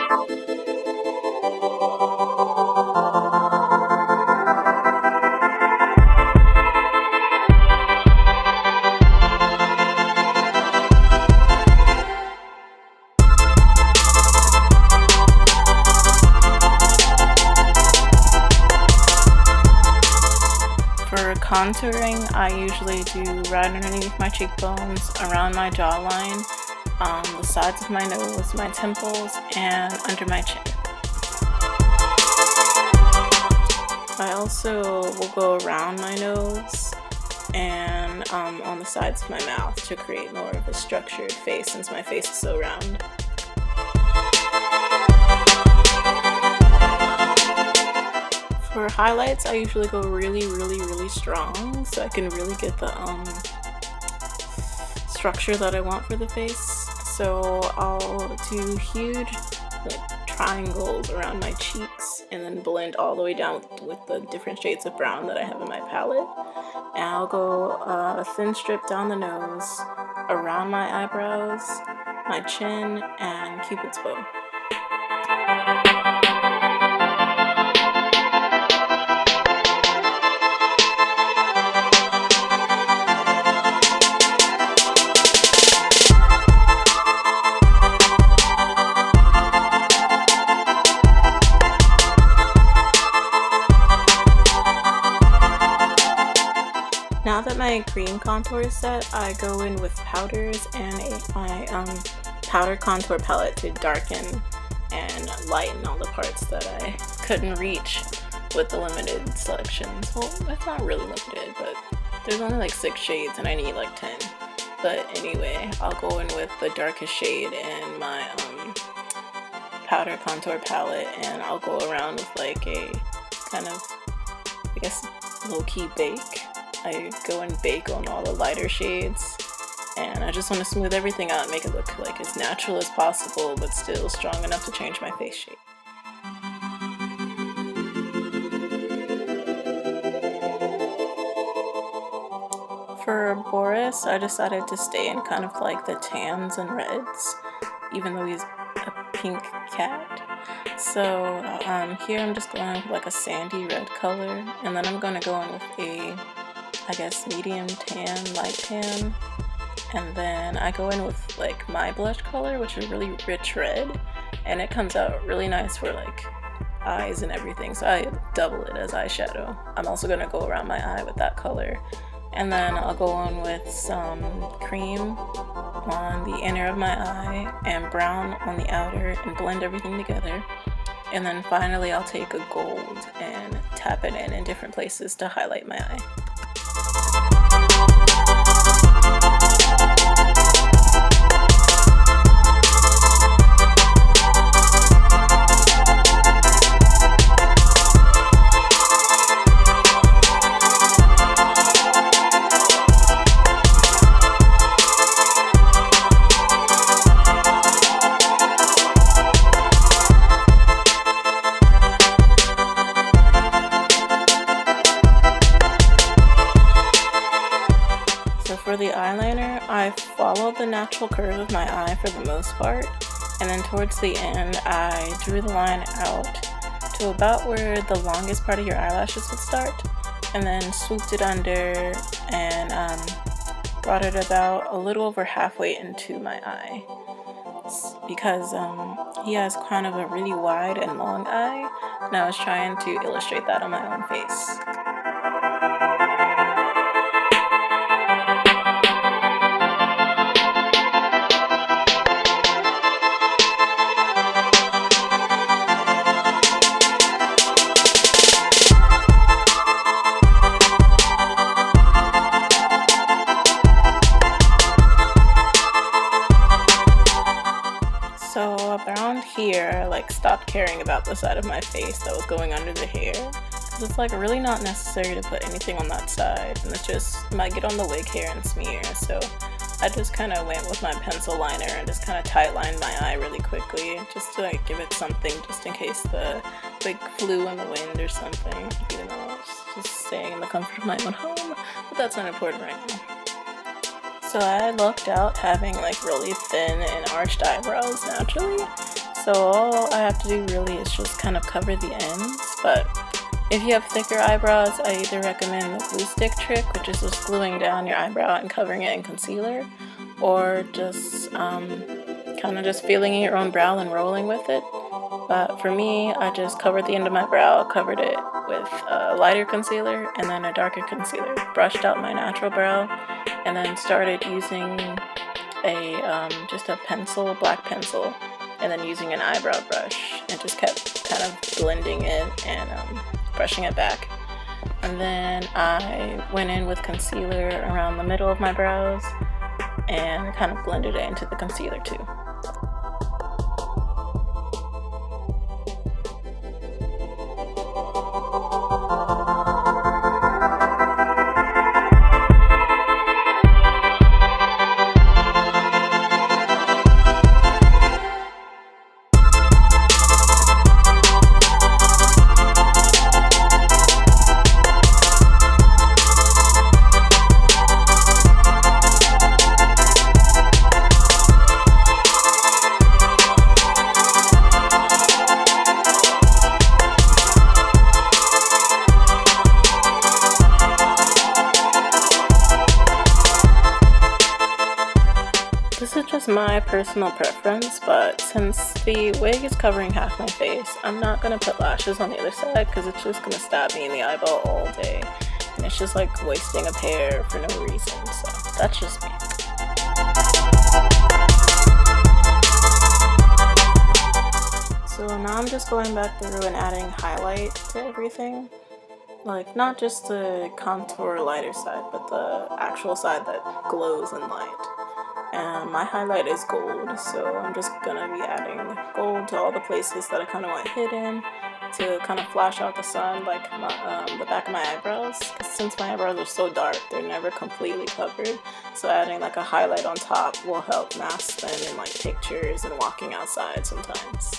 For contouring, I usually do right underneath my cheekbones, around my jawline, on the sides of my nose, my temples, and under my chin. I also will go around my nose and on the sides of my mouth to create more of a structured face since my face is so round. For highlights, I usually go really strong so I can really get the structure that I want for the face. So I'll do huge triangles around my cheeks and then blend all the way down with the different shades of brown that I have in my palette. And I'll go a thin strip down the nose, around my eyebrows, my chin, and Cupid's bow. Now that my cream contour is set, I go in with powders and my powder contour palette to darken and lighten all the parts that I couldn't reach with the limited selections. Well, it's not really limited, but there's only like 6 shades and I need like 10. But anyway, I'll go in with the darkest shade in my powder contour palette, and I'll go around with like a kind of, I guess, low-key bake. I go and bake on all the lighter shades, and I just want to smooth everything out and make it look like as natural as possible but still strong enough to change my face shape. For Boris, I decided to stay in kind of like the tans and reds, even though he's a pink cat. So here I'm just going with like a sandy red color, and then I'm going to go in with a, I guess, medium tan, light tan, and then I go in with like my blush color, which is really rich red, and it comes out really nice for like eyes and everything, so I double it as eyeshadow. I'm also going to go around my eye with that color, and then I'll go on with some cream on the inner of my eye and brown on the outer and blend everything together. And then finally I'll take a gold and tap it in different places to highlight my eye. For the eyeliner, I followed the natural curve of my eye for the most part, and then towards the end I drew the line out to about where the longest part of your eyelashes would start, and then swooped it under and brought it about a little over halfway into my eye. Because he has kind of a really wide and long eye, and I was trying to illustrate that on my own face. So around here, I like stopped caring about the side of my face that was going under the hair, because it's like really not necessary to put anything on that side, and it just might get on the wig hair and smear. So I just kind of went with my pencil liner and just kind of tight lined my eye really quickly, just to like give it something, just in case the wig flew in the wind or something, even though I was just staying in the comfort of my own home. But that's not important right now. So I lucked out having like really thin and arched eyebrows naturally, so So all I have to do really is just kind of cover the ends, but if you have thicker eyebrows, I either recommend the glue stick trick, which is just gluing down your eyebrow and covering it in concealer, or just kind of just feeling in your own brow and rolling with it. But for me, I just covered the end of my brow, covered it with a lighter concealer and then a darker concealer, brushed out my natural brow, and then started using just a pencil, black pencil, and then using an eyebrow brush, and just kept kind of blending it and brushing it back. And then I went in with concealer around the middle of my brows and kind of blended it into the concealer too. This is just my personal preference, but since the wig is covering half my face, I'm not going to put lashes on the other side because it's just going to stab me in the eyeball all day. And it's just like wasting a pair for no reason, so that's just me. So now I'm just going back through and adding highlight to everything. Like, not just the contour lighter side, but the actual side that glows in light. And my highlight is gold, so I'm just gonna be adding gold to all the places that I kind of want hidden to kind of flash out the sun, like the back of my eyebrows. Because since my eyebrows are so dark, they're never completely covered. So adding like a highlight on top will help mask them in like pictures and walking outside sometimes.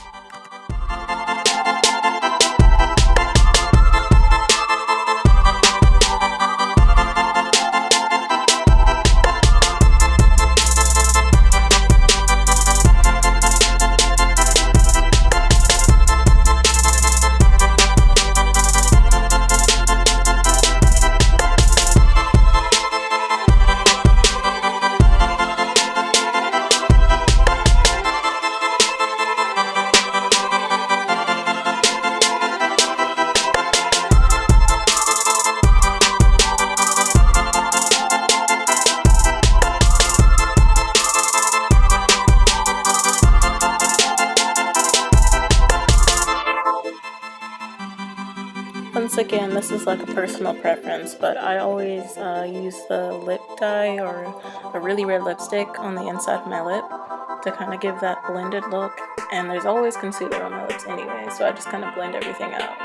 Once again, this is like a personal preference, but I always use the lip dye or a really red lipstick on the inside of my lip to kind of give that blended look. And there's always concealer on my lips anyway, so I just kind of blend everything out.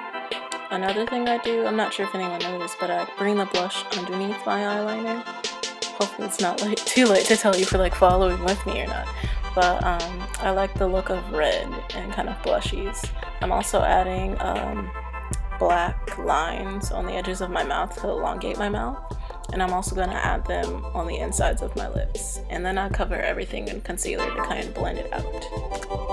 Another thing I do, I'm not sure if anyone noticed, but I bring the blush underneath my eyeliner. Hopefully it's not like too late to tell you for like following with me or not. But I like the look of red and kind of blushies. I'm also adding black lines on the edges of my mouth to elongate my mouth, and I'm also going to add them on the insides of my lips, and then I'll cover everything in concealer to kind of blend it out.